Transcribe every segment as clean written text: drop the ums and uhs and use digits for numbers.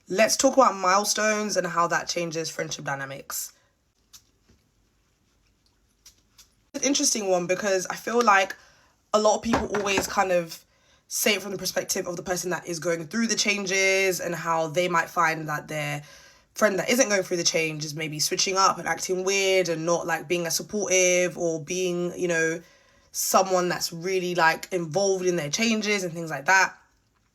let's talk about milestones and how that changes friendship dynamics. It's an interesting one because I feel like a lot of people always kind of say it from the perspective of the person that is going through the changes and how they might find that their friend that isn't going through the change is maybe switching up and acting weird and not like being as supportive or being, someone that's really like involved in their changes and things like that.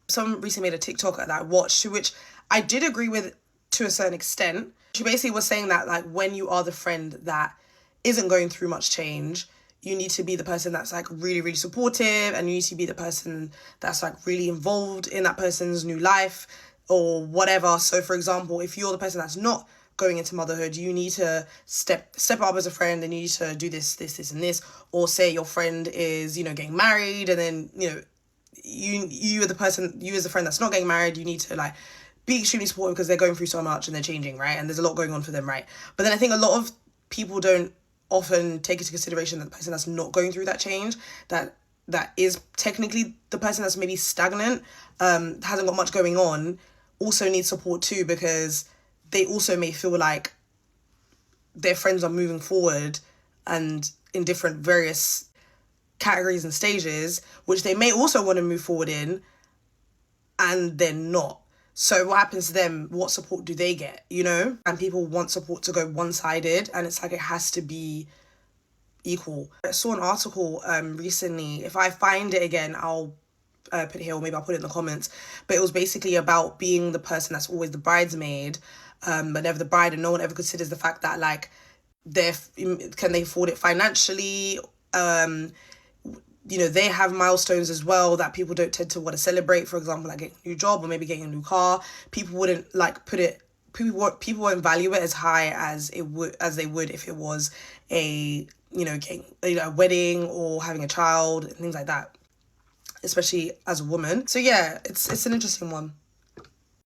Someone recently made a TikTok that I watched, which I did agree with to a certain extent. She basically was saying that like when you are the friend that isn't going through much change, you need to be the person that's like really, really supportive, and you need to be the person that's like really involved in that person's new life or whatever. So for example, if you're the person that's not going into motherhood, you need to step up as a friend, and you need to do this and this. Or say your friend is, getting married, and then, you are the person, you as a friend that's not getting married, you need to like be extremely supportive because they're going through so much and they're changing, right? And there's a lot going on for them, right? But then I think a lot of people don't often take into consideration that the person that's not going through that change, that is technically the person that's maybe stagnant, hasn't got much going on, also needs support too, because they also may feel like their friends are moving forward and in different various categories and stages, which they may also want to move forward in, and they're not. So what happens to them? What support do they get, And people want support to go one-sided, and it's like it has to be equal. I saw an article recently. If I find it again, I'll put it here, or maybe I'll put it in the comments. But it was basically about being the person that's always the bridesmaid, but never the bride, and no one ever considers the fact that like can they afford it financially? They have milestones as well that people don't tend to want to celebrate. For example, like getting a new job or maybe getting a new car. People wouldn't like put it. People won't value it as high as they would if it was getting a wedding or having a child and things like that, especially as a woman. So yeah, it's an interesting one.